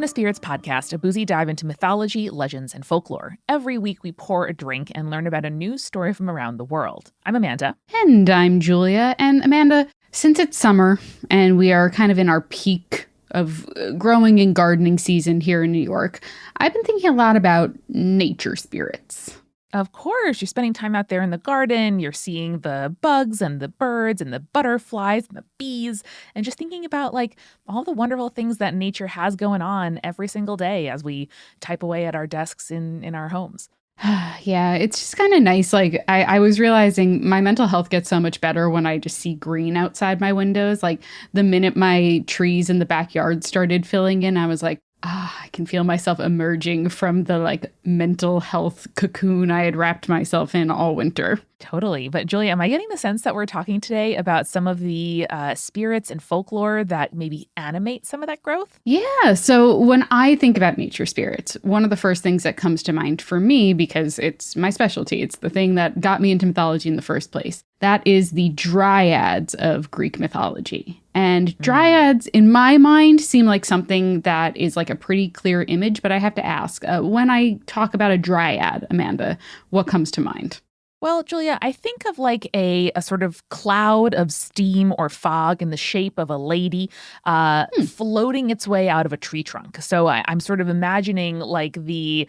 to Spirits Podcast, a boozy dive into mythology, legends, and folklore. Every week we pour a drink and learn about a news story from around the world. I'm Amanda. And I'm Julia. And Amanda, since it's summer and we are kind of in our peak of growing and gardening season here in New York, I've been thinking a lot about nature spirits. Of course, you're spending time out there in the garden, you're seeing the bugs and the birds and the butterflies and the bees, and just thinking about like all the wonderful things that nature has going on every single day as we type away at our desks in our homes. Yeah, it's just kind of nice. Like I was realizing my mental health gets so much better when I just see green outside my windows. Like the minute my trees in the backyard started filling in, I was like, I can feel myself emerging from the like mental health cocoon I had wrapped myself in all winter. Totally. But Julia, am I getting the sense that we're talking today about some of the spirits and folklore that maybe animate some of that growth? Yeah. So when I think about nature spirits, one of the first things that comes to mind for me, because it's my specialty, it's the thing that got me into mythology in the first place, that is the Dryads of Greek mythology. And Dryads, in my mind, seem like something that is like a pretty clear image, but I have to ask, when I talk about a Dryad, Amanda, what comes to mind? Well, Julia, I think of like a sort of cloud of steam or fog in the shape of a lady floating its way out of a tree trunk. So I'm sort of imagining like the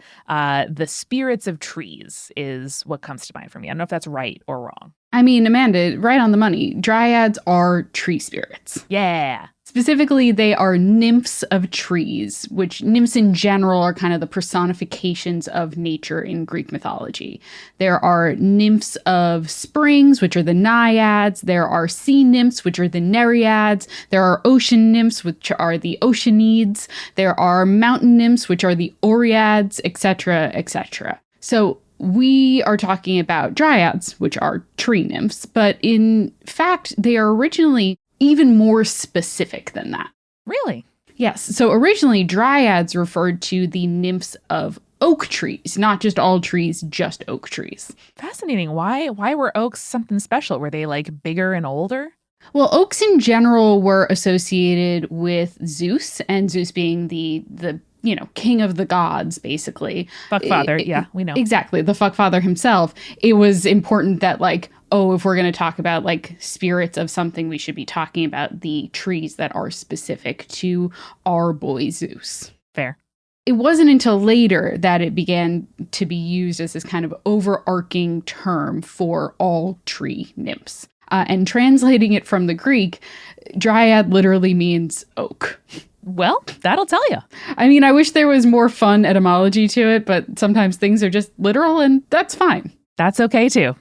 spirits of trees is what comes to mind for me. I don't know if that's right or wrong. I mean, Amanda, right on the money. Dryads are tree spirits. Yeah. Specifically, they are nymphs of trees, which nymphs in general are kind of the personifications of nature in Greek mythology. There are nymphs of springs, which are the naiads. There are sea nymphs, which are the nereids. There are ocean nymphs, which are the oceanids. There are mountain nymphs, which are the oreads, etc., etc. So we are talking about dryads, which are tree nymphs, but in fact, they are originally even more specific than that. Really? Yes. So originally, dryads referred to the nymphs of oak trees, not just all trees, just oak trees. Fascinating. Why were oaks something special? Were they like bigger and older? Well, oaks in general were associated with Zeus, and Zeus being the king of the gods, basically. Fuckfather, yeah, we know. Exactly, the fuckfather himself. It was important that, like, if we're going to talk about, like, spirits of something, we should be talking about the trees that are specific to our boy Zeus. Fair. It wasn't until later that it began to be used as this kind of overarching term for all tree nymphs. And translating it from the Greek, dryad literally means oak. Well, that'll tell you. I mean, I wish there was more fun etymology to it, but sometimes things are just literal, and that's fine. That's okay, too.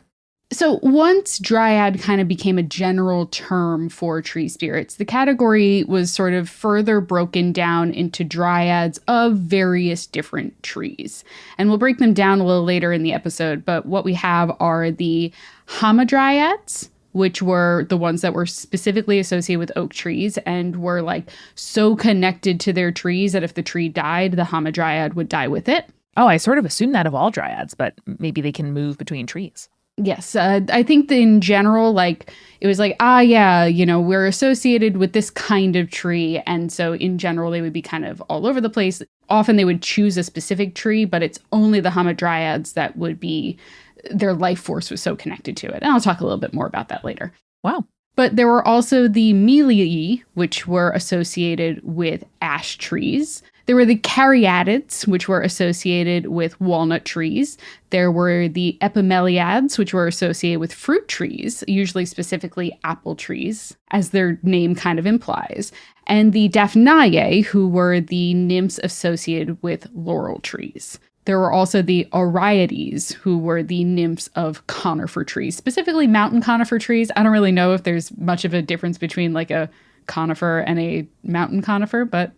So once dryad kind of became a general term for tree spirits, the category was sort of further broken down into dryads of various different trees. And we'll break them down a little later in the episode, but what we have are the hamadryads, which were the ones that were specifically associated with oak trees and were like so connected to their trees that if the tree died, the hamadryad would die with it. Oh, I sort of assumed that of all dryads, but maybe they can move between trees. Yes, I think that in general, like, it was like, we're associated with this kind of tree. And so in general, they would be kind of all over the place. Often they would choose a specific tree, but it's only the hamadryads that would be, their life force was so connected to it. And I'll talk a little bit more about that later. Wow. But there were also the melii, which were associated with ash trees. There were the caryatids, which were associated with walnut trees. There were the epimeliads, which were associated with fruit trees, usually specifically apple trees, as their name kind of implies. And the Daphnae, who were the nymphs associated with laurel trees. There were also the Oreiades, who were the nymphs of conifer trees, specifically mountain conifer trees. I don't really know if there's much of a difference between like a conifer and a mountain conifer, but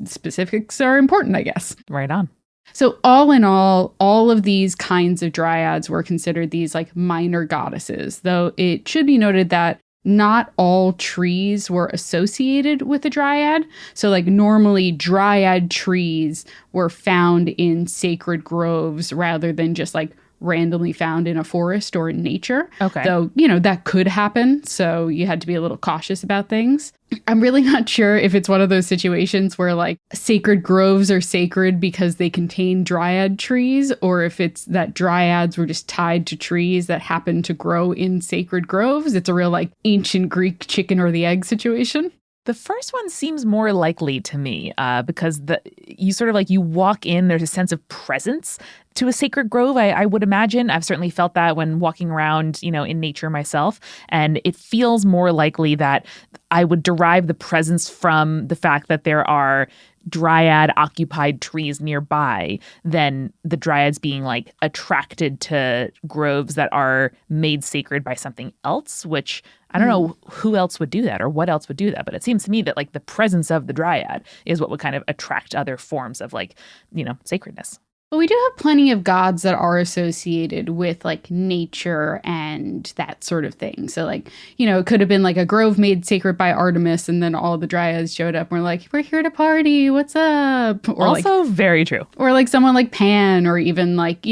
specifics are important, I guess. Right on. So all in all of these kinds of dryads were considered these like minor goddesses, though it should be noted that not all trees were associated with a dryad. So like normally dryad trees were found in sacred groves rather than just like randomly found in a forest or in nature. Okay. Though, that could happen. So you had to be a little cautious about things. I'm really not sure if it's one of those situations where like sacred groves are sacred because they contain dryad trees, or if it's that dryads were just tied to trees that happen to grow in sacred groves. It's a real like ancient Greek chicken or the egg situation. The first one seems more likely to me because you sort of like you walk in, there's a sense of presence to a sacred grove, I would imagine. I've certainly felt that when walking around, in nature myself. And it feels more likely that I would derive the presence from the fact that there are dryad occupied trees nearby than the dryads being like attracted to groves that are made sacred by something else, which I don't know who else would do that or what else would do that. But it seems to me that like the presence of the dryad is what would kind of attract other forms of like, sacredness. But we do have plenty of gods that are associated with like nature and that sort of thing. So like, it could have been like a grove made sacred by Artemis and then all the dryads showed up and were like, we're here to party. What's up? Or also very true. Or like someone like Pan, or even like,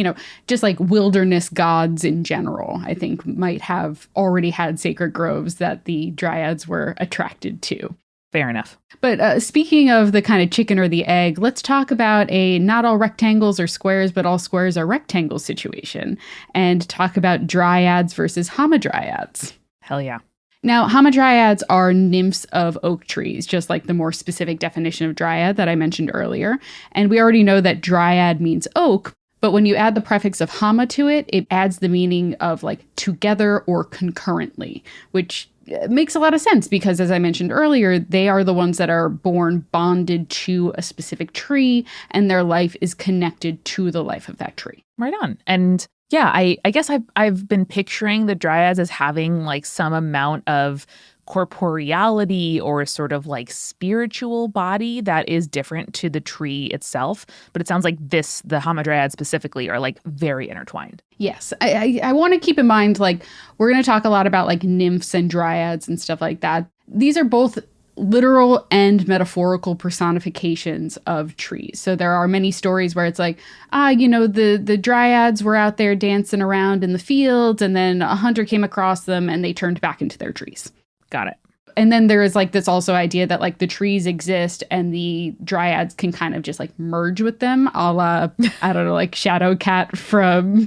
just like wilderness gods in general, I think might have already had sacred groves that the dryads were attracted to. Fair enough. But speaking of the kind of chicken or the egg, let's talk about a not all rectangles are squares, but all squares are rectangles situation, and talk about dryads versus hamadryads. Hell yeah. Now, hamadryads are nymphs of oak trees, just like the more specific definition of dryad that I mentioned earlier. And we already know that dryad means oak, but when you add the prefix of hama to it, it adds the meaning of like together or concurrently, which makes a lot of sense because, as I mentioned earlier, they are the ones that are born bonded to a specific tree and their life is connected to the life of that tree. Right on. And yeah, I guess I've been picturing the dryads as having like some amount of corporeality or sort of like spiritual body that is different to the tree itself. But it sounds like the hamadryads specifically are like very intertwined. Yes. I want to keep in mind, like, we're going to talk a lot about like nymphs and dryads and stuff like that. These are both literal and metaphorical personifications of trees. So there are many stories where it's like, the dryads were out there dancing around in the fields and then a hunter came across them and they turned back into their trees. Got it. And then there is like this also idea that like the trees exist and the dryads can kind of just like merge with them, a la, I don't know, like Shadow Cat from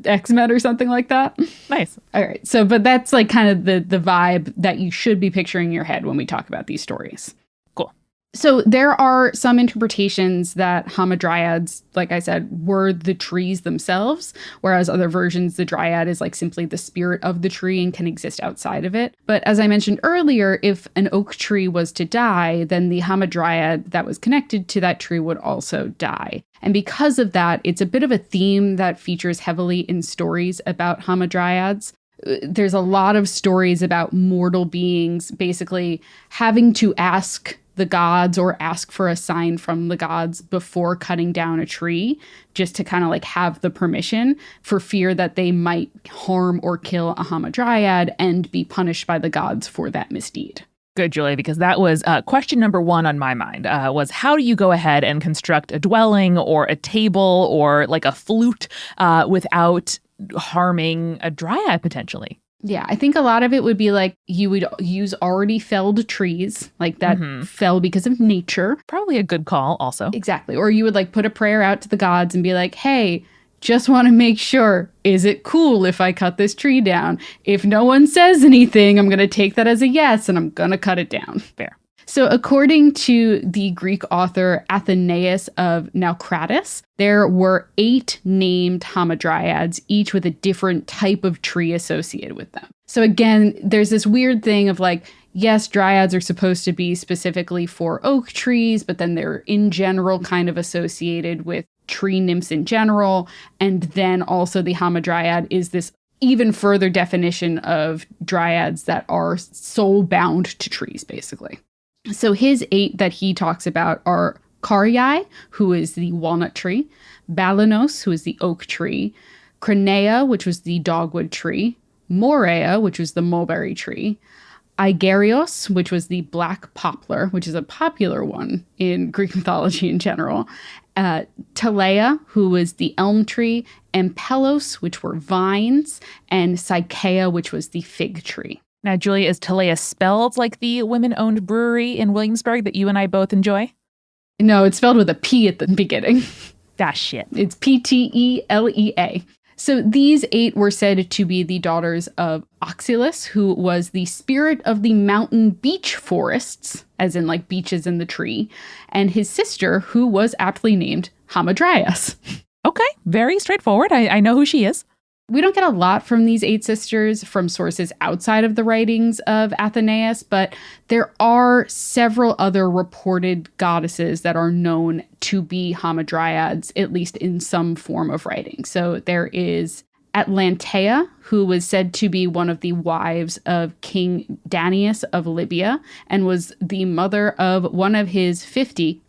X-Men or something like that. Nice. All right. So, but that's like kind of the vibe that you should be picturing in your head when we talk about these stories. Cool. So there are some interpretations that hamadryads, like I said, were the trees themselves, whereas other versions, the dryad is like simply the spirit of the tree and can exist outside of it. But as I mentioned earlier, if an oak tree was to die, then the hamadryad that was connected to that tree would also die. And because of that, it's a bit of a theme that features heavily in stories about hamadryads. There's a lot of stories about mortal beings basically having to ask the gods or ask for a sign from the gods before cutting down a tree, just to kind of like have the permission, for fear that they might harm or kill a hamadryad and be punished by the gods for that misdeed. Good, Julie, because that was question number one on my mind, was how do you go ahead and construct a dwelling or a table or like a flute without harming a dryad potentially? Yeah, I think a lot of it would be like you would use already felled trees, like that fell because of nature. Probably a good call also. Exactly. Or you would like put a prayer out to the gods and be like, hey, just want to make sure, is it cool if I cut this tree down? If no one says anything, I'm going to take that as a yes and I'm going to cut it down. Fair. So according to the Greek author Athenaeus of Naucratis, there were 8 named hamadryads, each with a different type of tree associated with them. So again, there's this weird thing of like, yes, dryads are supposed to be specifically for oak trees, but then they're in general kind of associated with tree nymphs in general. And then also the hamadryad is this even further definition of dryads that are soul bound to trees, basically. So his 8 that he talks about are Karyai, who is the walnut tree, Balanos, who is the oak tree, Cranea, which was the dogwood tree, Morea, which was the mulberry tree, Aigarios, which was the black poplar, which is a popular one in Greek mythology in general. Teleia, who was the elm tree, and Pelos, which were vines, and Psycheia, which was the fig tree. Now, Julia, is Teleia spelled like the women-owned brewery in Williamsburg that you and I both enjoy? No, it's spelled with a P at the beginning. Ah, shit. It's Ptelea. So these 8 were said to be the daughters of Oxylus, who was the spirit of the mountain beech forests, as in like beeches in the tree, and his sister, who was aptly named Hamadryas. Okay, very straightforward. I know who she is. We don't get a lot from these 8 sisters from sources outside of the writings of Athenaeus, but there are several other reported goddesses that are known to be Hamadryads, at least in some form of writing. So there is Atlantea, who was said to be one of the wives of King Danaus of Libya and was the mother of one of his 50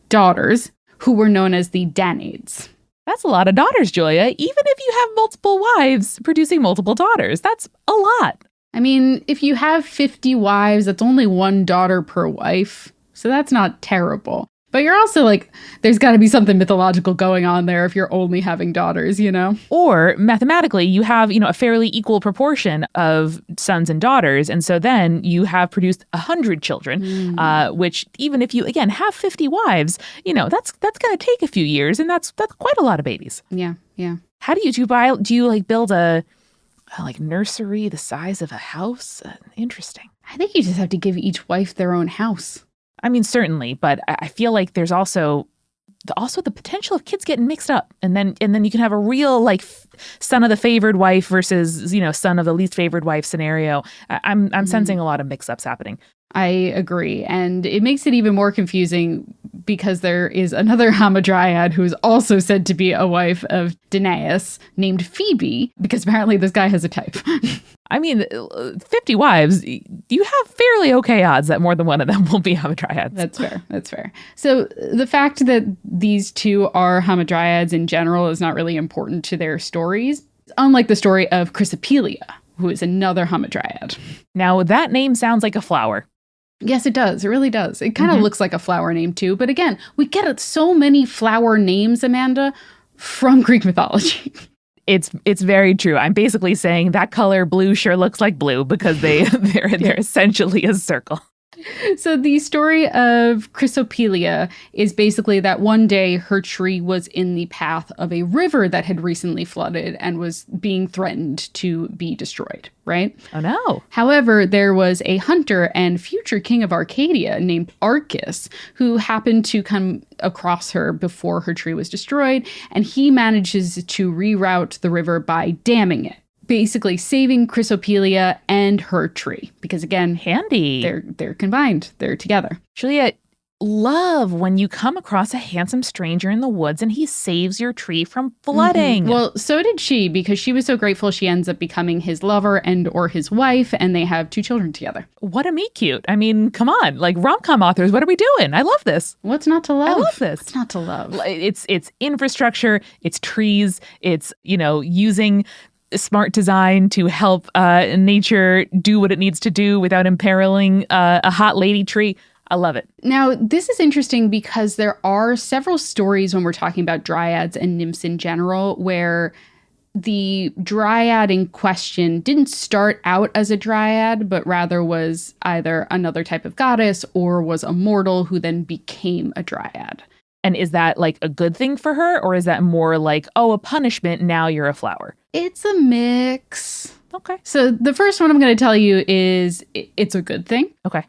daughters, who were known as the Dryads. That's a lot of daughters, Julia. Even if you have multiple wives producing multiple daughters, that's a lot. I mean, if you have 50 wives, that's only 1 daughter per wife. So that's not terrible. But you're also like, there's got to be something mythological going on there if you're only having daughters, you know? Or mathematically, you have, a fairly equal proportion of sons and daughters. And so then you have produced 100 children, which even if you, again, have 50 wives, that's going to take a few years. And that's quite a lot of babies. Yeah, yeah. How do you build a nursery the size of a house? Interesting. I think you just have to give each wife their own house. I mean, certainly, but I feel like there's also the potential of kids getting mixed up, and then you can have a real son of the favored wife versus son of the least favored wife scenario. I'm sensing a lot of mix-ups happening. I agree, and it makes it even more confusing because there is another Hamadryad who is also said to be a wife of Danaus named Phoebe, because apparently this guy has a type. I mean, 50 wives, you have fairly okay odds that more than one of them will be Hamadryads. That's fair. So the fact that these 2 are Hamadryads in general is not really important to their stories, unlike the story of Chrysopelia, who is another Hamadryad. Now, that name sounds like a flower. Yes, it does. It really does. It kind of looks like a flower name, too. But again, we get so many flower names, Amanda, from Greek mythology. It's very true. I'm basically saying that color blue sure looks like blue because they're essentially a circle. So the story of Chrysopelia is basically that one day her tree was in the path of a river that had recently flooded and was being threatened to be destroyed, right? Oh, no. However, there was a hunter and future king of Arcadia named Arcas who happened to come across her before her tree was destroyed, and he manages to reroute the river by damming it, basically saving Chrysopelia and her tree. Because again, handy. They're combined. They're together. Juliet, love when you come across a handsome stranger in the woods and he saves your tree from flooding. Mm-hmm. Well, so did she, because she was so grateful she ends up becoming his lover and or his wife, and they have 2 children together. What a meet cute. I mean, come on, rom-com authors, what are we doing? I love this. What's not to love? I love this. What's not to love? It's infrastructure, it's trees, it's, using smart design to help nature do what it needs to do without imperiling a hot lady tree. I love it. Now, this is interesting because there are several stories when we're talking about dryads and nymphs in general where the dryad in question didn't start out as a dryad, but rather was either another type of goddess or was a mortal who then became a dryad. And is that a good thing for her? Or is that more a punishment, now you're a flower? It's a mix. Okay. So the first one I'm going to tell you is it's a good thing. Okay.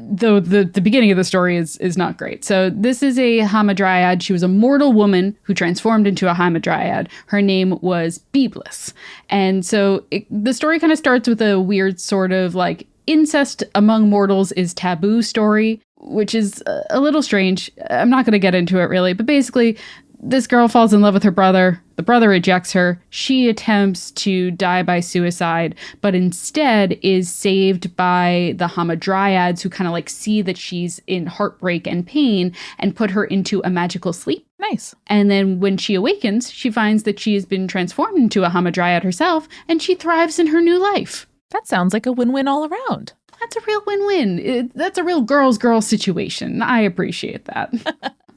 Though the beginning of the story is not great. So this is a Hamadryad. She was a mortal woman who transformed into a Hamadryad. Her name was Byblis. And so the story kind of starts with a weird sort of incest among mortals is taboo story, which is a little strange. I'm not going to get into it really, but basically this girl falls in love with her brother. The brother rejects her. She attempts to die by suicide, but instead is saved by the Hamadryads who kind of see that she's in heartbreak and pain and put her into a magical sleep. Nice. And then when she awakens, she finds that she has been transformed into a Hamadryad herself, and she thrives in her new life. That sounds like a win-win all around. That's a real win-win. That's a real girls-girl situation. I appreciate that.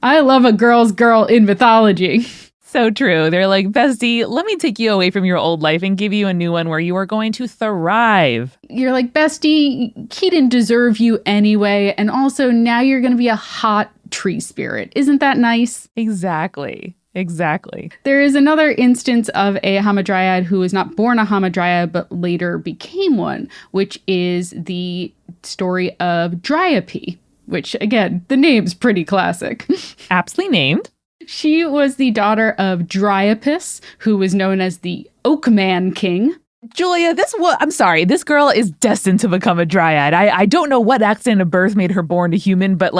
I love a girls-girl in mythology. So true. They're like, bestie, let me take you away from your old life and give you a new one where you are going to thrive. You're like, bestie, he didn't deserve you anyway. And also now you're going to be a hot tree spirit. Isn't that nice? Exactly. There is another instance of a Hamadryad who was not born a Hamadryad, but later became one, which is the story of Dryads, which, again, the name's pretty classic. Aptly named. She was the daughter of Dryads, who was known as the Oakman King. Julia, I'm sorry, this girl is destined to become a dryad. I don't know what accident of birth made her born a human, but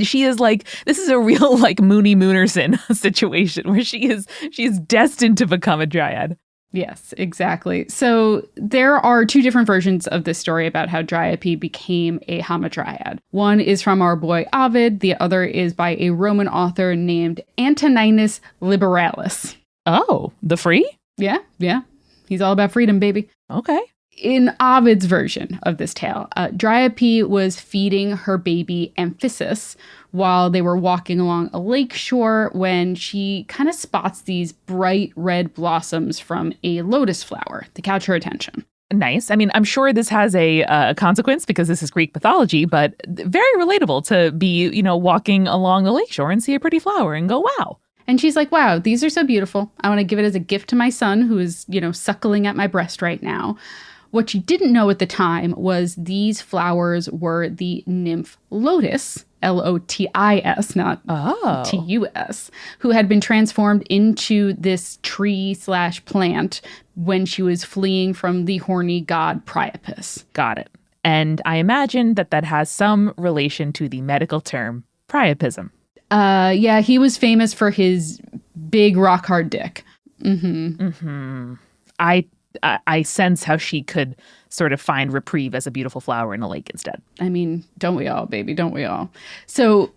she is this is a real Mooney Moonerson situation where she is destined to become a dryad. Yes, exactly. So there are two different versions of this story about how Dryads became a Hamadryad. One is from our boy Ovid. The other is by a Roman author named Antoninus Liberalis. Oh, the free? Yeah. He's all about freedom, baby. Okay. In Ovid's version of this tale, Dryads was feeding her baby Amphisus while they were walking along a lake shore when she kind of spots these bright red blossoms from a lotus flower to catch her attention. Nice. I mean, I'm sure this has a consequence because this is Greek mythology, but very relatable to be, walking along the lakeshore and see a pretty flower and go, wow. And she's like, wow, these are so beautiful. I want to give it as a gift to my son who is, suckling at my breast right now. What she didn't know at the time was these flowers were the nymph Lotus, Lotis, not Tus, who had been transformed into this tree/plant when she was fleeing from the horny god Priapus. Got it. And I imagine that has some relation to the medical term priapism. Yeah, he was famous for his big rock hard dick. I sense how she could sort of find reprieve as a beautiful flower in a lake instead. I mean, don't we all, baby? Don't we all? So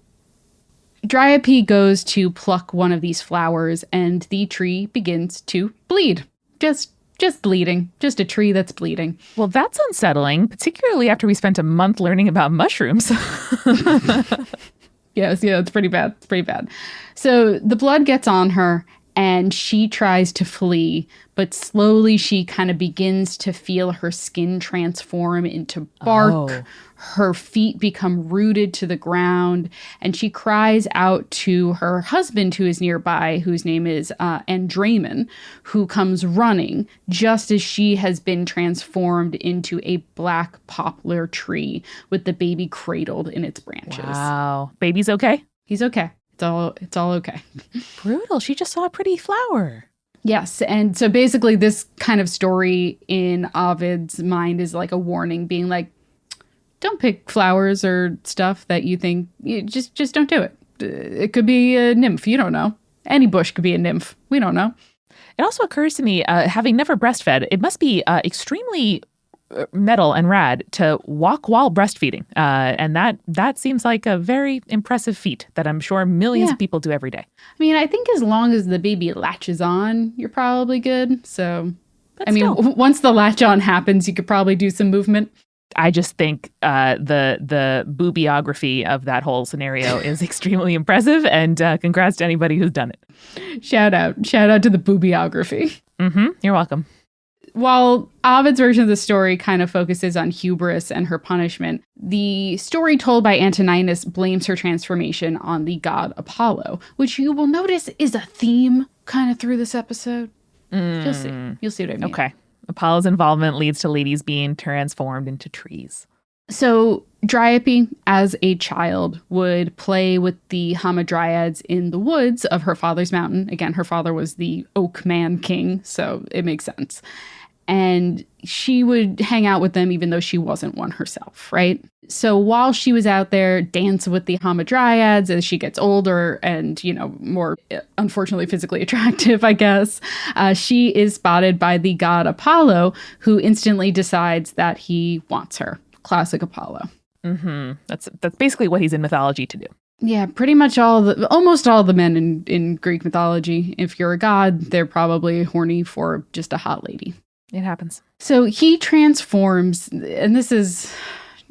Dryads goes to pluck one of these flowers and the tree begins to bleed. Just bleeding. Just a tree that's bleeding. Well, that's unsettling, particularly after we spent a month learning about mushrooms. Yes, it's pretty bad. It's pretty bad. So the blood gets on her and she tries to flee, but slowly she kind of begins to feel her skin transform into bark. Oh. Her feet become rooted to the ground, and she cries out to her husband who is nearby, whose name is endangerment, who comes running just as she has been transformed into a black poplar tree with the baby cradled in its branches. Wow. Baby's okay? He's okay. It's all okay. Brutal. She just saw a pretty flower. Yes. And so basically this kind of story in Ovid's mind is like a warning, being like, don't pick flowers or stuff that you think, just don't do it. It could be a nymph. You don't know. Any bush could be a nymph. We don't know. It also occurs to me, having never breastfed, it must be extremely metal and rad to walk while breastfeeding. And that seems like a very impressive feat that I'm sure millions of people do every day. I mean, I think as long as the baby latches on, you're probably good. So, But I mean, still. once the latch on happens, you could probably do some movement. I just think the boobiography of that whole scenario is extremely impressive, and congrats to anybody who's done it. Shout out to the boobiography. You're welcome. While Ovid's version of the story kind of focuses on hubris and her punishment, the story told by Antoninus blames her transformation on the god Apollo, which you will notice is a theme kind of through this episode. You'll see. You'll see what I mean. Okay. Apollo's involvement leads to ladies being transformed into trees. So Dryads, as a child, would play with the Hamadryads in the woods of her father's mountain. Again, her father was the Oakman King, so it makes sense. And she would hang out with them even though she wasn't one herself, right? So while she was out there dancing with the Hamadryads as she gets older and, more unfortunately physically attractive, I guess, she is spotted by the god Apollo, who instantly decides that he wants her. Classic Apollo. That's basically what he's in mythology to do. Yeah, pretty much almost all the men in Greek mythology. If you're a god, they're probably horny for just a hot lady. It happens. So he transforms, and this is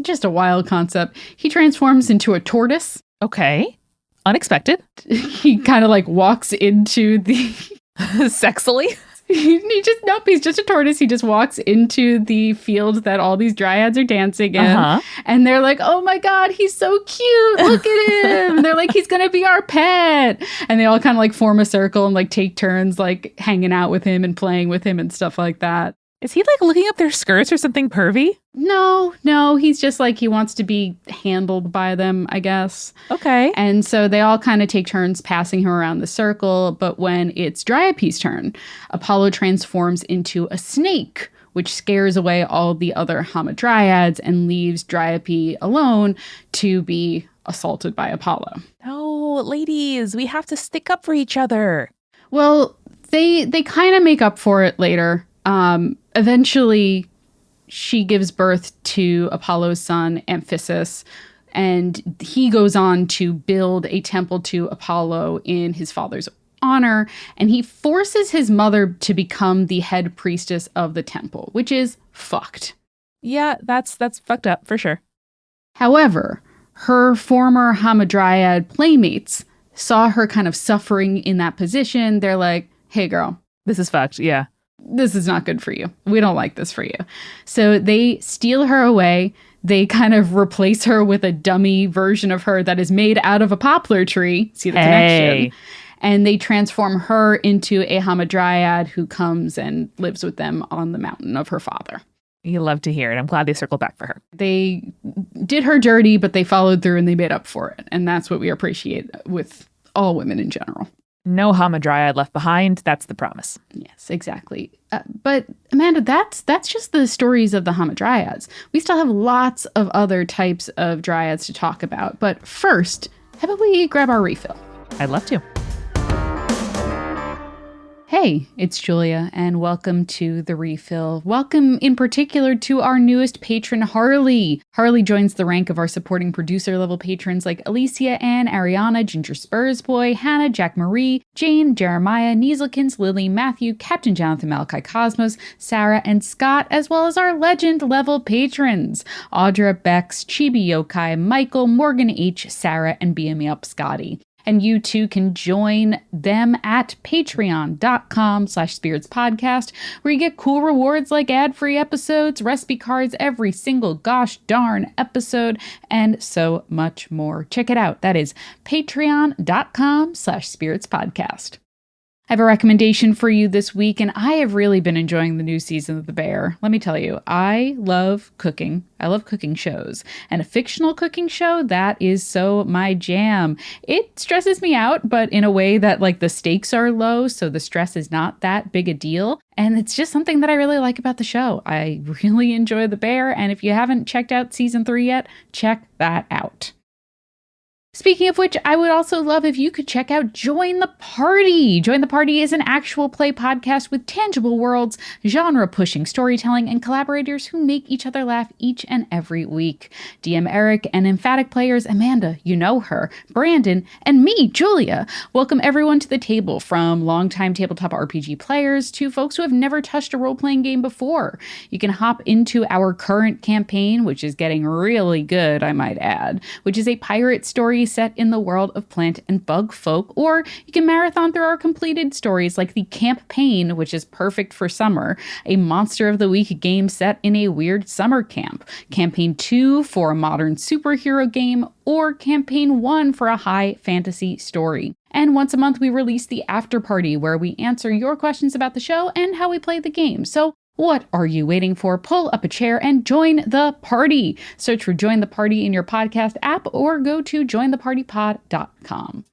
just a wild concept. He transforms into a tortoise. Okay. Unexpected. He kind of like walks into the... Sexily? He's just a tortoise. He just walks into the field that all these dryads are dancing in. And they're like, oh my God, he's so cute. Look at him. They're like, he's going to be our pet. And they all kind of like form a circle and like take turns like hanging out with him and playing with him and stuff like that. Is he like looking up their skirts or something pervy? No. He's just like, he wants to be handled by them, I guess. Okay. And so they all kind of take turns passing him around the circle. But when it's Dryope's turn, Apollo transforms into a snake, which scares away all the other Hamadryads and leaves Dryope alone to be assaulted by Apollo. No, ladies, we have to stick up for each other. Well, they kind of make up for it later. Eventually, she gives birth to Apollo's son, Amphisus, and he goes on to build a temple to Apollo in his father's honor, and he forces his mother to become the head priestess of the temple, which is fucked. Yeah, that's fucked up for sure. However, her former Hamadryad playmates saw her kind of suffering in that position. They're like, hey, girl. This is fucked, yeah. This is not good for you. We don't like this for you. So they steal her away. They kind of replace her with a dummy version of her that is made out of a poplar tree. See the connection? And they transform her into a Hamadryad who comes and lives with them on the mountain of her father. You love to hear it. I'm glad they circled back for her. They did her dirty, but they followed through and they made up for it. And that's what we appreciate with all women in general. No Hamadryad left behind. That's the promise. Yes, exactly. But Amanda, that's just the stories of the Hamadryads. We still have lots of other types of dryads to talk about. But first, how about we grab our refill? I'd love to. Hey, it's Julia, and welcome to The Refill. Welcome in particular to our newest patron, Harley. Harley joins the rank of our supporting producer-level patrons like Alicia, Ann, Ariana, Ginger Spursboy, Hannah, Jack Marie, Jane, Jeremiah, Nieselkins, Lily, Matthew, Captain Jonathan Malachi Cosmos, Sarah, and Scott, as well as our legend-level patrons, Audra, Bex, Chibi Yokai, Michael, Morgan H., Sarah, and BME Up Scotty. And you too can join them at patreon.com/spiritspodcast, where you get cool rewards like ad-free episodes, recipe cards every single gosh darn episode, and so much more. Check it out. That is patreon.com/spiritspodcast. I have a recommendation for you this week, and I have really been enjoying the new season of The Bear. Let me tell you, I love cooking. I love cooking shows. And a fictional cooking show, that is so my jam. It stresses me out, but in a way that like the stakes are low, so the stress is not that big a deal. And it's just something that I really like about the show. I really enjoy The Bear, and if you haven't checked out season 3 yet, check that out. Speaking of which, I would also love if you could check out Join the Party. Join the Party is an actual play podcast with tangible worlds, genre-pushing storytelling, and collaborators who make each other laugh each and every week. DM Eric and emphatic players Amanda, you know her, Brandon, and me, Julia, welcome everyone to the table, from longtime tabletop RPG players to folks who have never touched a role-playing game before. You can hop into our current campaign, which is getting really good, I might add, which is a pirate story set in the world of plant and bug folk, or you can marathon through our completed stories like the Campaign, which is perfect for summer, a Monster of the Week game set in a weird summer camp, Campaign 2 for a modern superhero game, or Campaign 1 for a high fantasy story. And once a month we release the After Party, where we answer your questions about the show and how we play the game. So what are you waiting for? Pull up a chair and join the party. Search for Join the Party in your podcast app or go to jointhepartypod.com.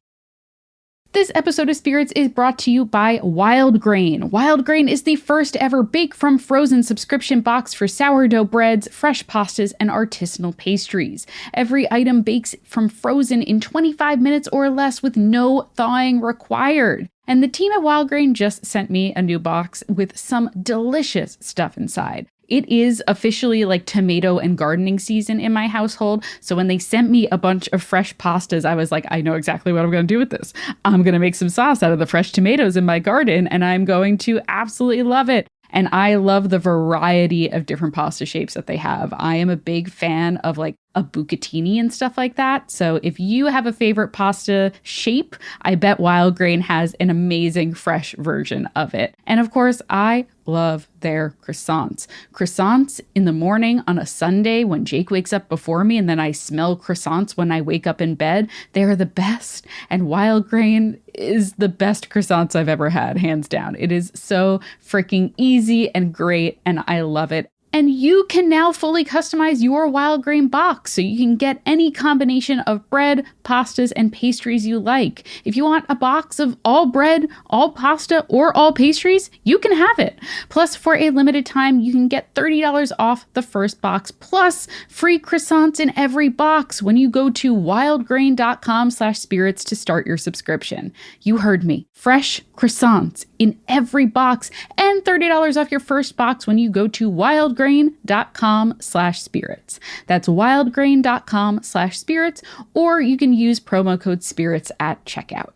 This episode of Spirits is brought to you by Wildgrain. Wildgrain is the first ever bake from frozen subscription box for sourdough breads, fresh pastas, and artisanal pastries. Every item bakes from frozen in 25 minutes or less with no thawing required. And the team at Wildgrain just sent me a new box with some delicious stuff inside. It is officially like tomato and gardening season in my household. So when they sent me a bunch of fresh pastas, I was like, I know exactly what I'm going to do with this. I'm going to make some sauce out of the fresh tomatoes in my garden, and I'm going to absolutely love it. And I love the variety of different pasta shapes that they have. I am a big fan of like a bucatini and stuff like that. So if you have a favorite pasta shape, I bet Wildgrain has an amazing fresh version of it. And of course, I love their croissants. Croissants in the morning on a Sunday when Jake wakes up before me, and then I smell croissants when I wake up in bed. They are the best. And Wildgrain is the best croissants I've ever had, hands down. It is so freaking easy and great, and I love it. And you can now fully customize your Wildgrain box so you can get any combination of bread, pastas, and pastries you like. If you want a box of all bread, all pasta, or all pastries, you can have it. Plus, for a limited time, you can get $30 off the first box, plus free croissants in every box when you go to wildgrain.com/spirits to start your subscription. You heard me. Fresh croissants in every box and $30 off your first box when you go to wildgrain.com/spirits. That's wildgrain.com/spirits, or you can use promo code spirits at checkout.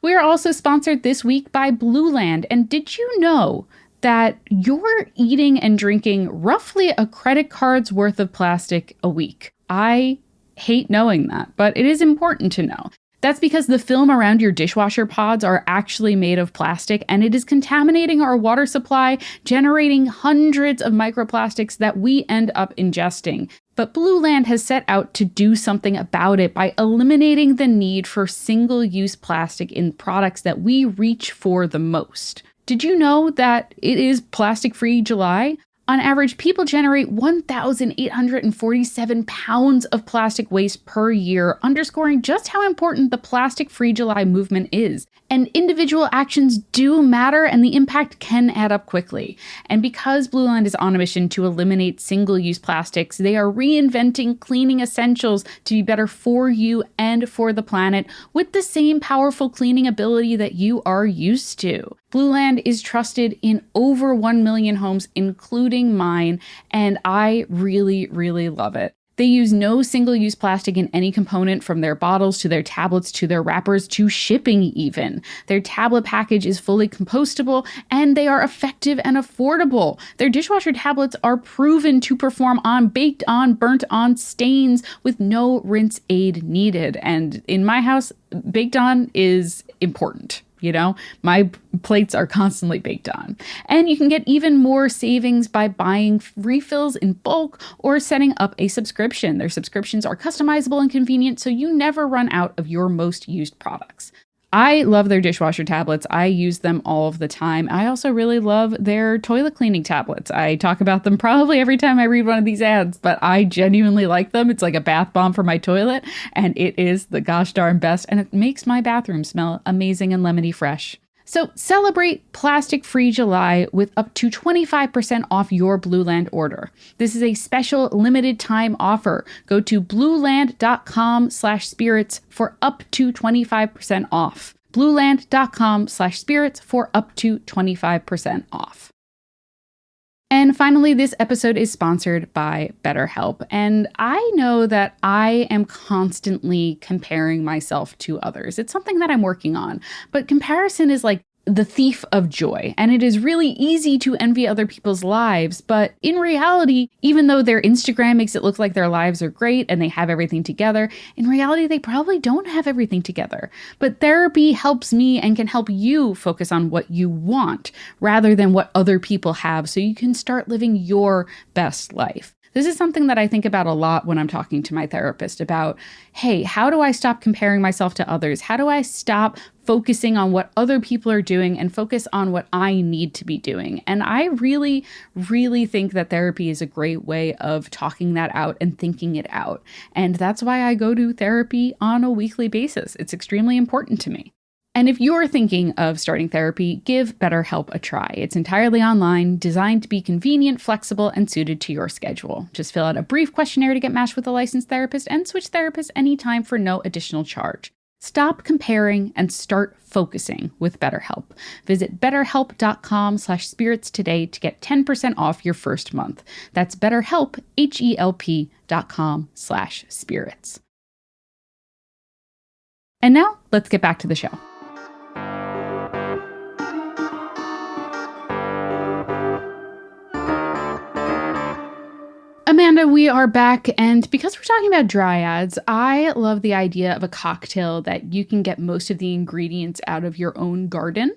We are also sponsored this week by Blueland. And did you know that you're eating and drinking roughly a credit card's worth of plastic a week? I hate knowing that, but it is important to know. That's because the film around your dishwasher pods are actually made of plastic, and it is contaminating our water supply, generating hundreds of microplastics that we end up ingesting. But Blueland has set out to do something about it by eliminating the need for single-use plastic in products that we reach for the most. Did you know that it is plastic-free July? On average, people generate 1,847 pounds of plastic waste per year, underscoring just how important the Plastic-Free July movement is. And individual actions do matter, and the impact can add up quickly. And because Blueland is on a mission to eliminate single-use plastics, they are reinventing cleaning essentials to be better for you and for the planet with the same powerful cleaning ability that you are used to. Blueland is trusted in over 1 million homes, including mine, and I really, really love it. They use no single-use plastic in any component, from their bottles to their tablets to their wrappers to shipping even. Their tablet package is fully compostable, and they are effective and affordable. Their dishwasher tablets are proven to perform on baked on, burnt on stains with no rinse aid needed. And in my house, baked on is important. You know, my plates are constantly baked on. And you can get even more savings by buying refills in bulk or setting up a subscription. Their subscriptions are customizable and convenient, so you never run out of your most used products. I love their dishwasher tablets. I use them all of the time. I also really love their toilet cleaning tablets. I talk about them probably every time I read one of these ads, but I genuinely like them. It's like a bath bomb for my toilet, and it is the gosh darn best, and it makes my bathroom smell amazing and lemony fresh. So celebrate Plastic-Free July with up to 25% off your Blueland order. This is a special limited time offer. Go to blueland.com/spirits for up to 25% off. blueland.com/spirits for up to 25% off. And finally, this episode is sponsored by BetterHelp. And I know that I am constantly comparing myself to others. It's something that I'm working on. But comparison is like the thief of joy. And it is really easy to envy other people's lives. But in reality, even though their Instagram makes it look like their lives are great and they have everything together, in reality, they probably don't have everything together. But therapy helps me and can help you focus on what you want rather than what other people have, so you can start living your best life. This is something that I think about a lot when I'm talking to my therapist about, hey, how do I stop comparing myself to others? How do I stop focusing on what other people are doing and focus on what I need to be doing? And I really, really think that therapy is a great way of talking that out and thinking it out. And that's why I go to therapy on a weekly basis. It's extremely important to me. And if you're thinking of starting therapy, give BetterHelp a try. It's entirely online, designed to be convenient, flexible, and suited to your schedule. Just fill out a brief questionnaire to get matched with a licensed therapist and switch therapists anytime for no additional charge. Stop comparing and start focusing with BetterHelp. Visit betterhelp.com/spirits today to get 10% off your first month. That's BetterHelp, HELP.com/spirits. And now let's get back to the show. Amanda, we are back, and because we're talking about dryads, I love the idea of a cocktail that you can get most of the ingredients out of your own garden.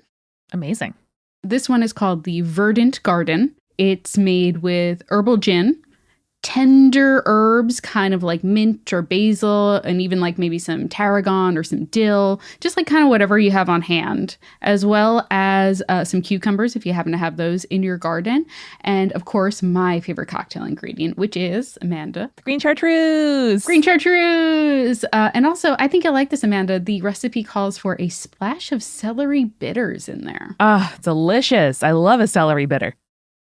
Amazing. This one is called the Verdant Garden. It's made with herbal gin, tender herbs, kind of like mint or basil, and even like maybe some tarragon or some dill, just like kind of whatever you have on hand, as well as some cucumbers if you happen to have those in your garden. And of course, my favorite cocktail ingredient, which is, Amanda, the green chartreuse. Green chartreuse. And also, I think I like this, Amanda. The recipe calls for a splash of celery bitters in there. Ah, delicious. I love a celery bitter.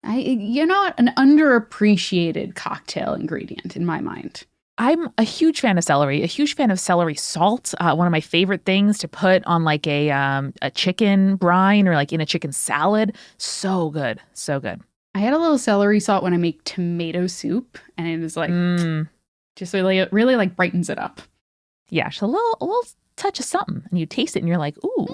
An underappreciated cocktail ingredient in my mind. I'm a huge fan of celery, a huge fan of celery salt. One of my favorite things to put on like a chicken brine or like in a chicken salad. So good. So good. I had a little celery salt when I make tomato soup, and it is like, just really like brightens it up. Yeah, just a little touch of something, and you taste it and you're like, ooh,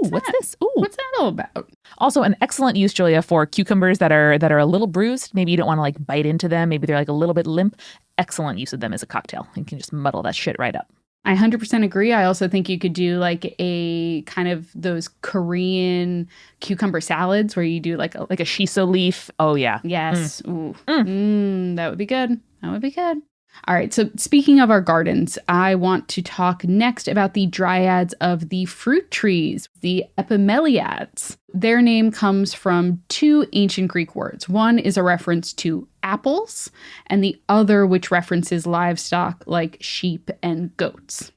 what's this? Ooh. What's that all about? Also, an excellent use, Julia, for cucumbers that are a little bruised. Maybe you don't want to like bite into them. Maybe they're like a little bit limp. Excellent use of them as a cocktail. You can just muddle that shit right up. I 100% agree. I also think you could do like a kind of those Korean cucumber salads where you do like a shiso leaf. Oh, yeah. Yes. Ooh. That would be good. That would be good. All right, so speaking of our gardens, I want to talk next about the dryads of the fruit trees, the epimeliads. Their name comes from two ancient Greek words. One is a reference to apples, and the other which references livestock like sheep and goats.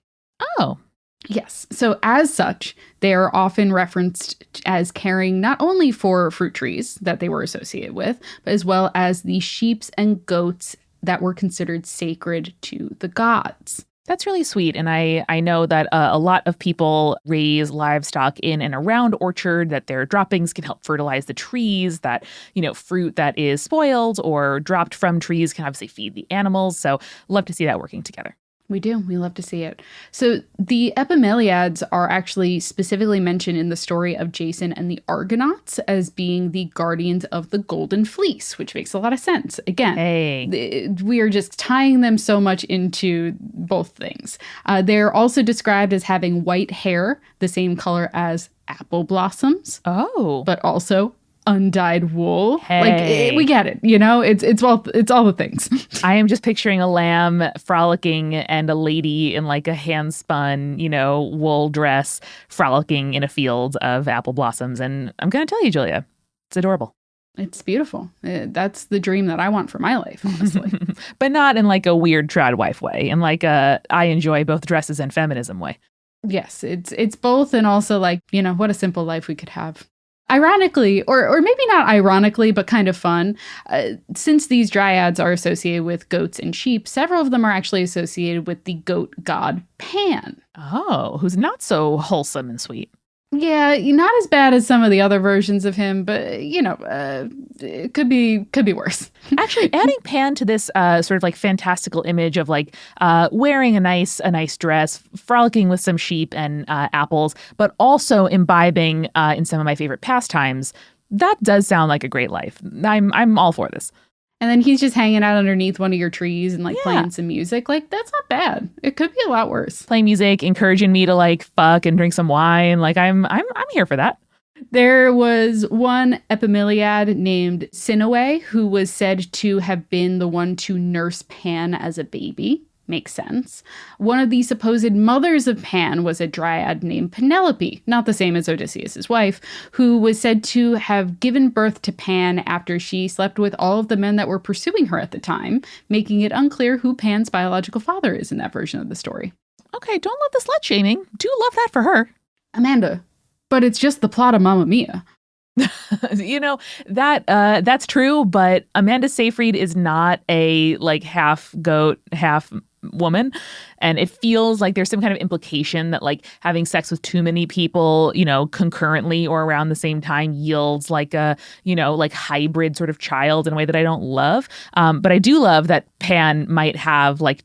Oh. Yes. So as such, they are often referenced as caring not only for fruit trees that they were associated with, but as well as the sheeps and goats that were considered sacred to the gods. That's really sweet. And I know that a lot of people raise livestock in and around orchard, that their droppings can help fertilize the trees, that, fruit that is spoiled or dropped from trees can obviously feed the animals. So love to see that working together. We do. We love to see it. So the epimeliads are actually specifically mentioned in the story of Jason and the Argonauts as being the guardians of the Golden Fleece, which makes a lot of sense. Again, we are just tying them so much into both things. They're also described as having white hair, the same color as apple blossoms. Oh. But also undyed wool. Hey. We get it, it's all the things. I am just picturing a lamb frolicking and a lady in like a hand spun, wool dress frolicking in a field of apple blossoms. And I'm going to tell you, Julia, it's adorable. It's beautiful. That's the dream that I want for my life, honestly. But not in like a weird trad wife way, in like a I enjoy both dresses and feminism way. Yes, it's both, and also like, what a simple life we could have. Ironically, or maybe not ironically, but kind of fun, since these dryads are associated with goats and sheep, several of them are actually associated with the goat god Pan. Oh, who's not so wholesome and sweet. Yeah, not as bad as some of the other versions of him, but, it could be worse. Actually, adding Pan to this sort of like fantastical image of like wearing a nice dress, frolicking with some sheep and apples, but also imbibing in some of my favorite pastimes, that does sound like a great life. I'm all for this. And then he's just hanging out underneath one of your trees and playing some music. Like, that's not bad. It could be a lot worse. Playing music, encouraging me to like fuck and drink some wine. Like I'm here for that. There was one epimeliad named Sinoe who was said to have been the one to nurse Pan as a baby. Makes sense. One of the supposed mothers of Pan was a dryad named Penelope, not the same as Odysseus' wife, who was said to have given birth to Pan after she slept with all of the men that were pursuing her at the time, making it unclear who Pan's biological father is in that version of the story. Okay, don't love the slut-shaming. Do love that for her. Amanda, but it's just the plot of Mamma Mia. That's true, but Amanda Seyfried is not a like half goat, half woman. And it feels like there's some kind of implication that like having sex with too many people, concurrently or around the same time yields like a, like hybrid sort of child in a way that I don't love. But I do love that Pan might have like,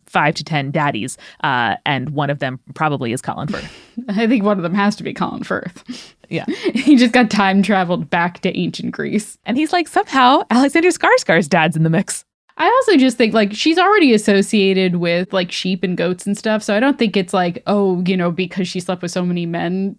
5 to 10 daddies. And one of them probably is Colin Firth. I think one of them has to be Colin Firth. Yeah. He just got time traveled back to ancient Greece. And he's like, somehow Alexander Skarsgård's dad's in the mix. I also just think like she's already associated with like sheep and goats and stuff. So I don't think it's like, because she slept with so many men,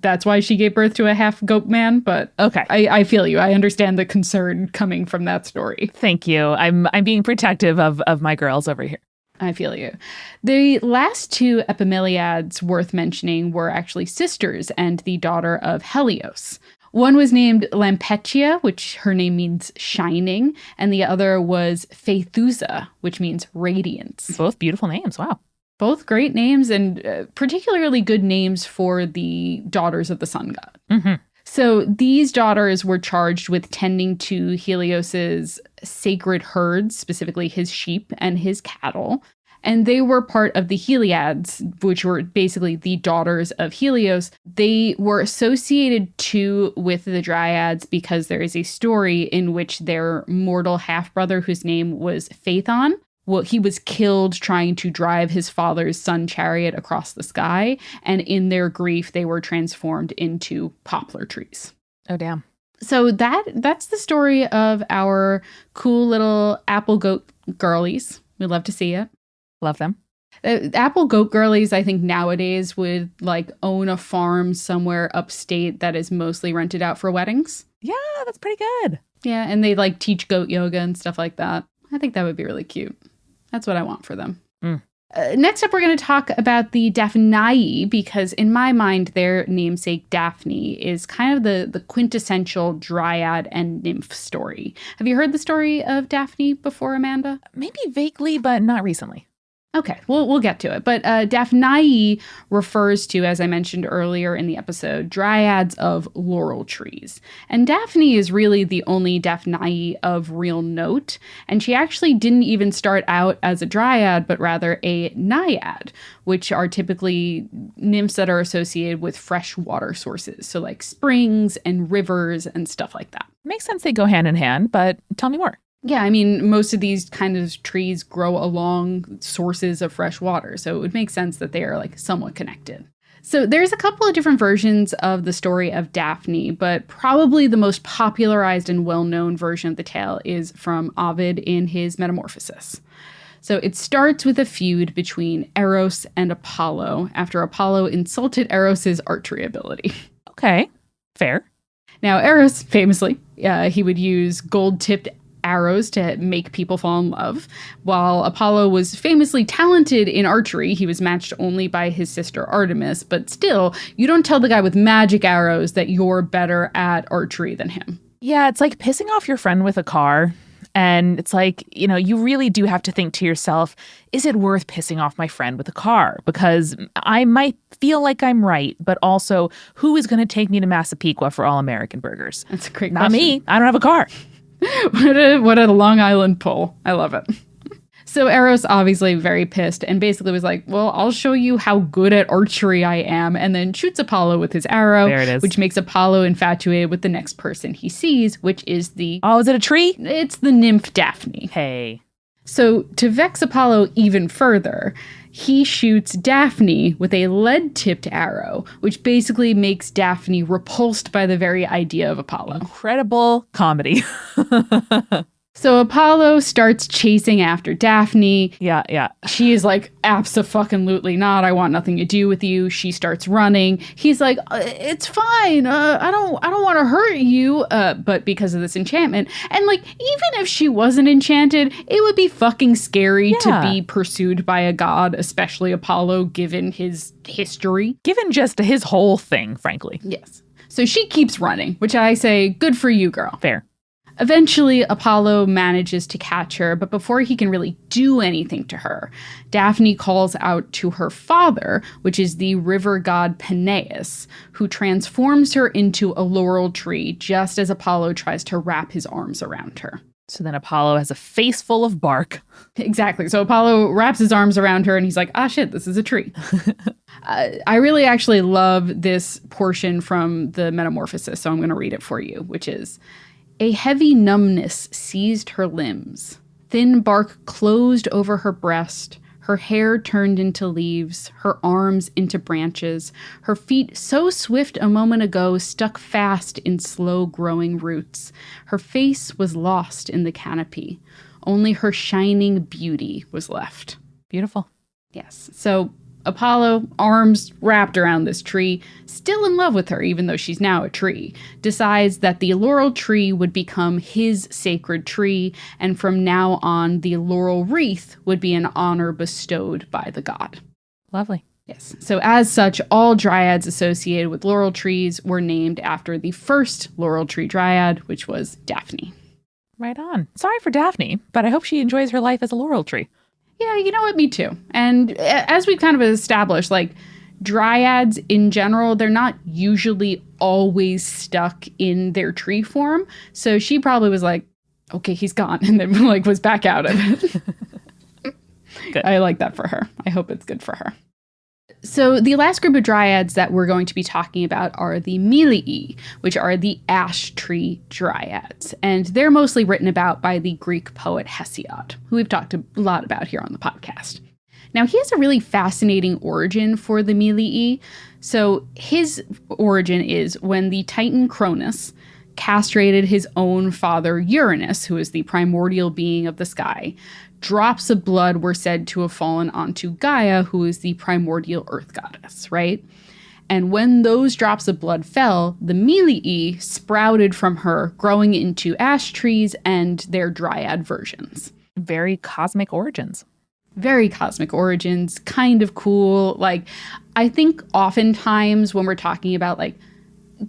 that's why she gave birth to a half goat man. But okay. I feel you. I understand the concern coming from that story. Thank you. I'm being protective of my girls over here. I feel you. The last two epimeliads worth mentioning were actually sisters and the daughter of Helios. One was named Lampetia, which her name means shining, and the other was Phaethusa, which means radiance. Both beautiful names. Wow. Both great names and particularly good names for the daughters of the sun god. Mm-hmm. So these daughters were charged with tending to Helios's sacred herds, specifically his sheep and his cattle. And they were part of the Heliads, which were basically the daughters of Helios. They were associated too with the Dryads because there is a story in which their mortal half-brother, whose name was Phaethon, he was killed trying to drive his father's sun chariot across the sky. And in their grief, they were transformed into poplar trees. Oh, damn. So that's the story of our cool little apple goat girlies. We'd love to see it. Love them. Apple goat girlies, I think nowadays would like own a farm somewhere upstate that is mostly rented out for weddings. Yeah, that's pretty good. Yeah, and they like teach goat yoga and stuff like that. I think that would be really cute. That's what I want for them. Mm. Next up, we're going to talk about the Daphnae, because in my mind, their namesake Daphne is kind of the quintessential dryad and nymph story. Have you heard the story of Daphne before, Amanda? Maybe vaguely, but not recently. Okay, we'll get to it. But Daphnae refers to, as I mentioned earlier in the episode, dryads of laurel trees. And Daphne is really the only Daphnae of real note. And she actually didn't even start out as a dryad, but rather a naiad, which are typically nymphs that are associated with fresh water sources. So like springs and rivers and stuff like that. Makes sense they go hand in hand, but tell me more. Yeah, I mean, most of these kind of trees grow along sources of fresh water, so it would make sense that they are like somewhat connected. So there's a couple of different versions of the story of Daphne, but probably the most popularized and well-known version of the tale is from Ovid in his Metamorphosis. So it starts with a feud between Eros and Apollo after Apollo insulted Eros's archery ability. Okay, fair. Now, Eros, famously, he would use gold-tipped arrows to make people fall in love. While Apollo was famously talented in archery, he was matched only by his sister Artemis, but still, you don't tell the guy with magic arrows that you're better at archery than him. Yeah, it's like pissing off your friend with a car. And it's like, you really do have to think to yourself, is it worth pissing off my friend with a car? Because I might feel like I'm right, but also, who is going to take me to Massapequa for all-American burgers? That's a great Not question. me. I don't have a car. What a Long Island pull. I love it. So Eros obviously very pissed and basically was like, well, I'll show you how good at archery I am, and then shoots Apollo with his arrow, there it is. Which makes Apollo infatuated with the next person he sees, which is Oh, is it a tree? It's the nymph Daphne. Hey. So to vex Apollo even further, he shoots Daphne with a lead-tipped arrow, which basically makes Daphne repulsed by the very idea of Apollo. Incredible comedy. So Apollo starts chasing after Daphne. Yeah. She is like, abso-fucking-lutely not. I want nothing to do with you. She starts running. He's like, it's fine. I don't want to hurt you. But because of this enchantment, and like, even if she wasn't enchanted, it would be fucking scary to be pursued by a god, especially Apollo, given his history. Given just his whole thing, frankly. Yes. So she keeps running, which I say, good for you, girl. Fair. Eventually, Apollo manages to catch her, but before he can really do anything to her, Daphne calls out to her father, which is the river god Peneus, who transforms her into a laurel tree just as Apollo tries to wrap his arms around her. So then Apollo has a face full of bark. Exactly. So Apollo wraps his arms around her and he's like, ah, shit, this is a tree. I really actually love this portion from the Metamorphosis, so I'm going to read it for you, which is, a heavy numbness seized her limbs. Thin bark closed over her breast. Her hair turned into leaves, her arms into branches, her feet so swift a moment ago stuck fast in slow-growing roots. Her face was lost in the canopy. Only her shining beauty was left. Beautiful. Yes. So Apollo, arms wrapped around this tree, still in love with her, even though she's now a tree, decides that the laurel tree would become his sacred tree, and from now on, the laurel wreath would be an honor bestowed by the god. Lovely. Yes. So as such, all dryads associated with laurel trees were named after the first laurel tree dryad, which was Daphne. Right on. Sorry for Daphne, but I hope she enjoys her life as a laurel tree. Yeah, you know what? Me too. And as we've kind of established, like, dryads in general, they're not usually always stuck in their tree form. So she probably was like, okay, he's gone. And then, like, was back out of it. Good. I like that for her. I hope it's good for her. So the last group of dryads that we're going to be talking about are the Milii, which are the ash tree dryads. And they're mostly written about by the Greek poet Hesiod, who we've talked a lot about here on the podcast. Now, he has a really fascinating origin for the Milii. So his origin is when the Titan Cronus castrated his own father Uranus, who is the primordial being of the sky. Drops of blood were said to have fallen onto Gaia, who is the primordial earth goddess, right? And when those drops of blood fell, the Milii sprouted from her, growing into ash trees and their dryad versions. Very cosmic origins. Very cosmic origins, kind of cool. Like, I think oftentimes when we're talking about, like,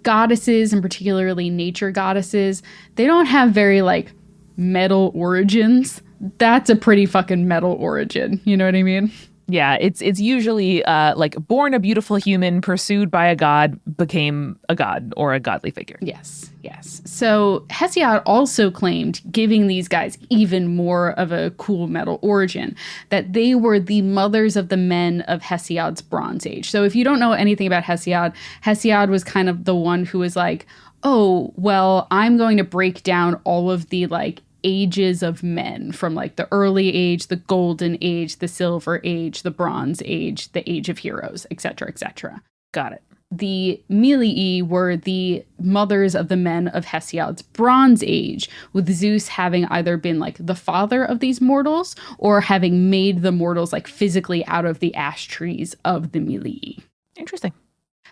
goddesses, and particularly nature goddesses, they don't have very, like, metal origins. That's a pretty fucking metal origin. You know what I mean? Yeah, it's usually like born a beautiful human, pursued by a god, became a god or a godly figure. Yes, yes. So Hesiod also claimed, giving these guys even more of a cool metal origin, that they were the mothers of the men of Hesiod's Bronze Age. So if you don't know anything about Hesiod, Hesiod was kind of the one who was like, oh, well, I'm going to break down all of the, like, ages of men, from, like, the early age, the golden age, the silver age, the bronze age, the age of heroes, etc., etc. Got it. The Milii were the mothers of the men of Hesiod's Bronze Age, with Zeus having either been, like, the father of these mortals or having made the mortals, like, physically out of the ash trees of the Milii. Interesting.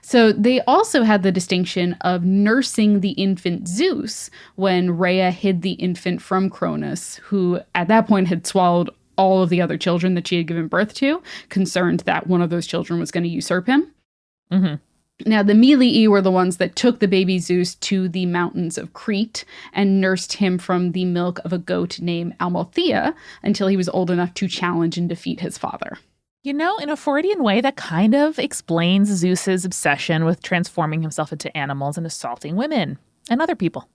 So they also had the distinction of nursing the infant Zeus when Rhea hid the infant from Cronus, who at that point had swallowed all of the other children that she had given birth to, concerned that one of those children was going to usurp him. Mm-hmm. Now, the Milii were the ones that took the baby Zeus to the mountains of Crete and nursed him from the milk of a goat named Amalthea until he was old enough to challenge and defeat his father. You know, in a Freudian way, that kind of explains Zeus's obsession with transforming himself into animals and assaulting women and other people.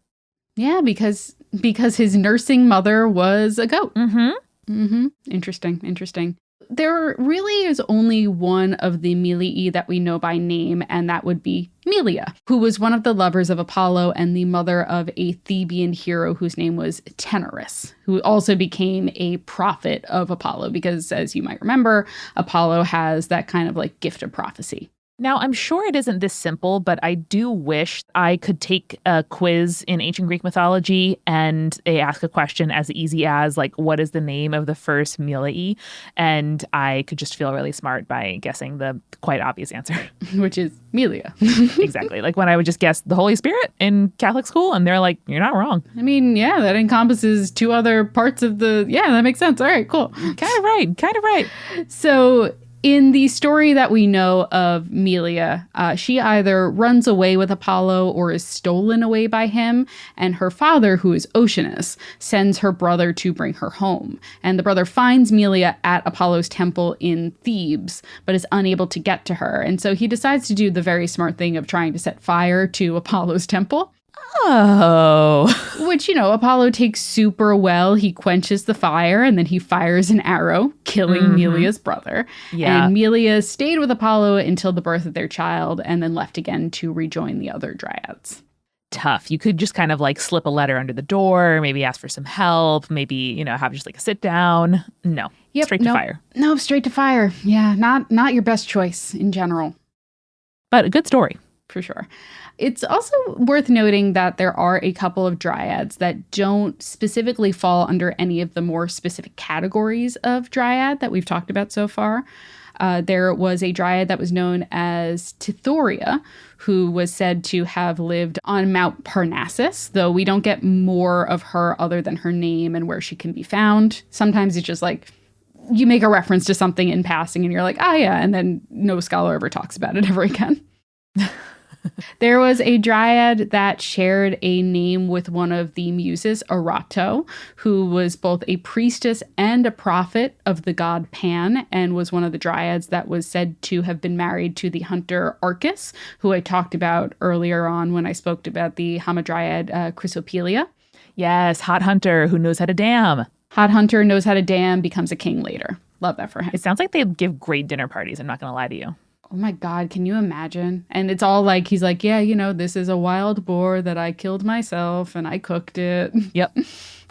Yeah, because his nursing mother was a goat. Mm-hmm. Mm-hmm. Interesting. There really is only one of the Milii that we know by name, and that would be Melia, who was one of the lovers of Apollo and the mother of a Theban hero whose name was Tenorus, who also became a prophet of Apollo because, as you might remember, Apollo has that kind of, like, gift of prophecy. Now, I'm sure it isn't this simple, but I do wish I could take a quiz in ancient Greek mythology and they ask a question as easy as, like, what is the name of the first Milii? And I could just feel really smart by guessing the quite obvious answer. Which is Melia. Exactly. Like when I would just guess the Holy Spirit in Catholic school and they're like, you're not wrong. I mean, yeah, that encompasses two other parts of the... Yeah, that makes sense. All right, cool. Kind of right. So... in the story that we know of Melia, she either runs away with Apollo or is stolen away by him, and her father, who is Oceanus, sends her brother to bring her home. And the brother finds Melia at Apollo's temple in Thebes, but is unable to get to her. And so he decides to do the very smart thing of trying to set fire to Apollo's temple. Oh. Which, Apollo takes super well. He quenches the fire and then he fires an arrow, killing Melia's brother. Yeah. And Melia stayed with Apollo until the birth of their child and then left again to rejoin the other Dryads. Tough. You could just kind of like slip a letter under the door, maybe ask for some help, maybe, have just like a sit down. No. Yep, straight to fire. No, straight to fire. Yeah, not your best choice in general. But a good story. For sure. It's also worth noting that there are a couple of Dryads that don't specifically fall under any of the more specific categories of Dryad that we've talked about so far. There was a Dryad that was known as Tithoria, who was said to have lived on Mount Parnassus, though we don't get more of her other than her name and where she can be found. Sometimes it's just like you make a reference to something in passing and you're like, ah, yeah, and then no scholar ever talks about it ever again. There was a Dryad that shared a name with one of the muses, Erato, who was both a priestess and a prophet of the god Pan, and was one of the Dryads that was said to have been married to the hunter Arcus, who I talked about earlier on when I spoke about the Hamadryad Chrysopelia. Yes, hot hunter who knows how to dam. Hot hunter knows how to dam, becomes a king later. Love that for him. It sounds like they give great dinner parties, I'm not going to lie to you. Oh my God, can you imagine? And it's all like, he's like, yeah, this is a wild boar that I killed myself and I cooked it. Yep.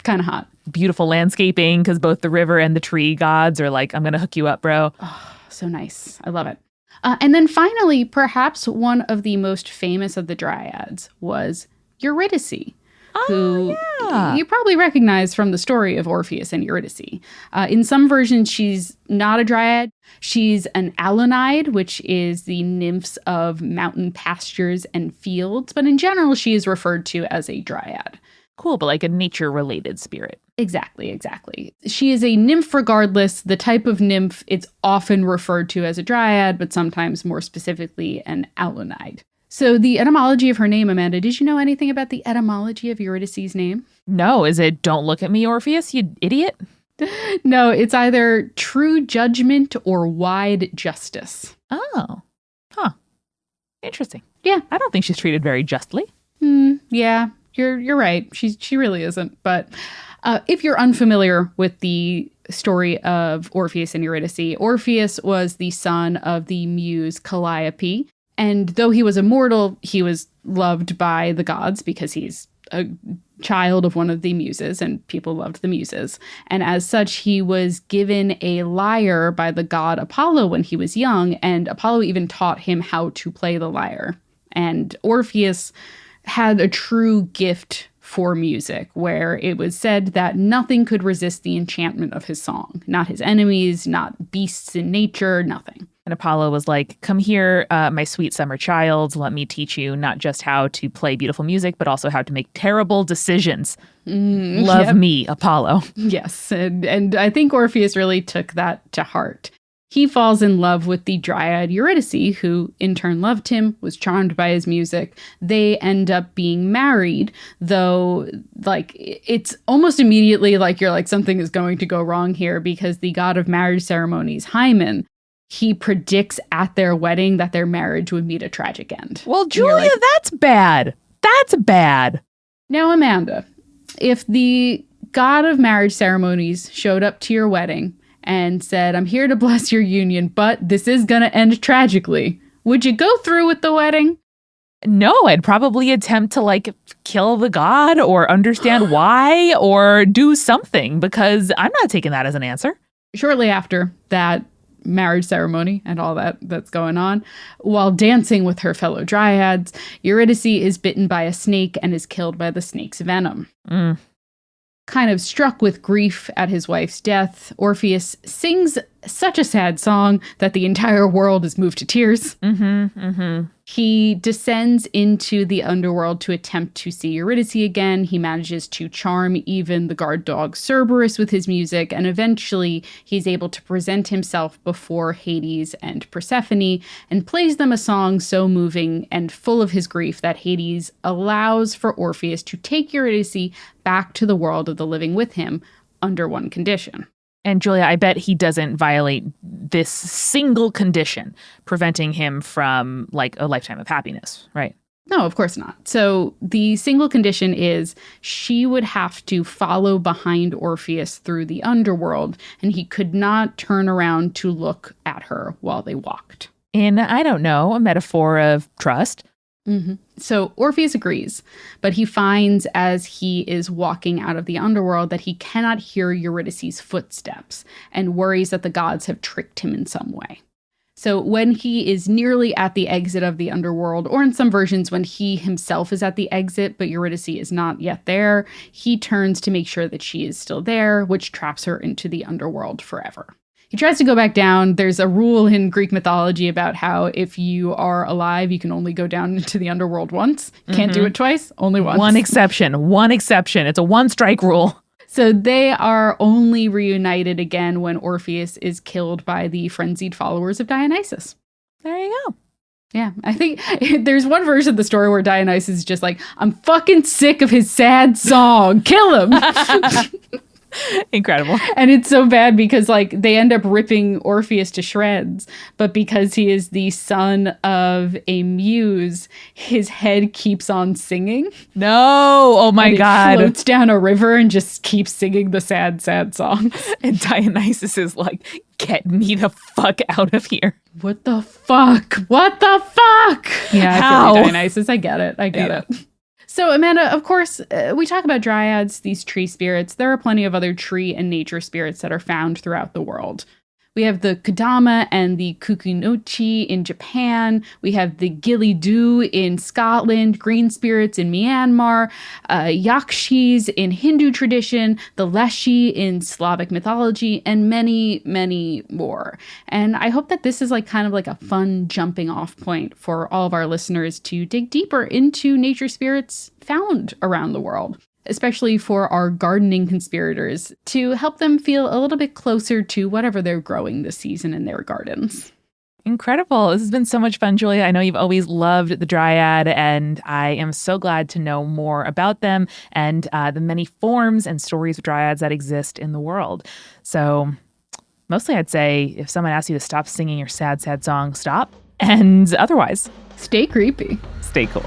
Kind of hot. Beautiful landscaping because both the river and the tree gods are like, I'm going to hook you up, bro. Oh, so nice. I love it. And then finally, perhaps one of the most famous of the Dryads was Eurydice, who you probably recognize from the story of Orpheus and Eurydice. In some versions, she's not a Dryad. She's an Alunide, which is the nymphs of mountain pastures and fields. But in general, she is referred to as a Dryad. Cool, but like a nature-related spirit. Exactly. She is a nymph regardless. The type of nymph, it's often referred to as a Dryad, but sometimes more specifically an Alunide. So the etymology of her name, Amanda, did you know anything about the etymology of Eurydice's name? No, is it don't look at me, Orpheus, you idiot? No, it's either true judgment or wide justice. Oh, huh. Interesting. Yeah. I don't think she's treated very justly. Yeah, you're right. She really isn't. But if you're unfamiliar with the story of Orpheus and Eurydice, Orpheus was the son of the muse Calliope. And though he was immortal, he was loved by the gods because he's a child of one of the muses and people loved the muses. And as such, he was given a lyre by the god Apollo when he was young, and Apollo even taught him how to play the lyre. And Orpheus had a true gift for music, where it was said that nothing could resist the enchantment of his song. Not his enemies, not beasts in nature, nothing. And Apollo was like, come here, my sweet summer child. Let me teach you not just how to play beautiful music, but also how to make terrible decisions. Love me, Apollo. Yes. And I think Orpheus really took that to heart. He falls in love with the Dryad Eurydice, who in turn loved him, was charmed by his music. They end up being married, though, like, it's almost immediately like you're like, something is going to go wrong here, because the god of marriage ceremonies, Hymen, he predicts at their wedding that their marriage would meet a tragic end. Well, Julia, that's bad. That's bad. Now, Amanda, if the god of marriage ceremonies showed up to your wedding and said, I'm here to bless your union, but this is going to end tragically, would you go through with the wedding? No, I'd probably attempt to like kill the god or understand why or do something, because I'm not taking that as an answer. Shortly after that marriage ceremony and all that's going on, while dancing with her fellow Dryads, Eurydice is bitten by a snake and is killed by the snake's venom. Kind of struck with grief at his wife's death, Orpheus sings such a sad song that the entire world is moved to tears. He descends into the underworld to attempt to see Eurydice again. He manages to charm even the guard dog Cerberus with his music, and eventually he's able to present himself before Hades and Persephone and plays them a song so moving and full of his grief that Hades allows for Orpheus to take Eurydice back to the world of the living with him under one condition. And Julia, I bet he doesn't violate this single condition, preventing him from like a lifetime of happiness, right? No, of course not. So the single condition is she would have to follow behind Orpheus through the underworld, and he could not turn around to look at her while they walked. In, I don't know, a metaphor of trust. Mm-hmm. So Orpheus agrees, but he finds as he is walking out of the underworld that he cannot hear Eurydice's footsteps and worries that the gods have tricked him in some way. So when he is nearly at the exit of the underworld, or in some versions when he himself is at the exit, but Eurydice is not yet there, he turns to make sure that she is still there, which traps her into the underworld forever. He tries to go back down. There's a rule in Greek mythology about how if you are alive, you can only go down into the underworld once. Can't do it twice, only once. One exception. It's a one-strike rule. So they are only reunited again when Orpheus is killed by the frenzied followers of Dionysus. There you go. Yeah, I think there's one version of the story where Dionysus is just like, I'm fucking sick of his sad song. Kill him. Incredible. And it's so bad because like they end up ripping Orpheus to shreds, but because he is the son of a muse, his head keeps on singing. No. Oh my God. It floats down a river and just keeps singing the sad, sad songs. And Dionysus is like, get me the fuck out of here. What the fuck? What the fuck? Yeah, I feel like Dionysus. I get it. Yeah. So, Amanda, of course, we talk about dryads, these tree spirits. There are plenty of other tree and nature spirits that are found throughout the world. We have the Kodama and the Kukunochi in Japan. We have the Gilly-doo in Scotland, green spirits in Myanmar, Yakshis in Hindu tradition, the Leshy in Slavic mythology, and many, many more. And I hope that this is like kind of like a fun jumping off point for all of our listeners to dig deeper into nature spirits found around the world, especially for our gardening conspirators, to help them feel a little bit closer to whatever they're growing this season in their gardens. Incredible. This has been so much fun, Julia. I know you've always loved the Dryad, and I am so glad to know more about them and the many forms and stories of Dryads that exist in the world. So mostly I'd say if someone asks you to stop singing your sad, sad song, stop. And otherwise, stay creepy. Stay cool.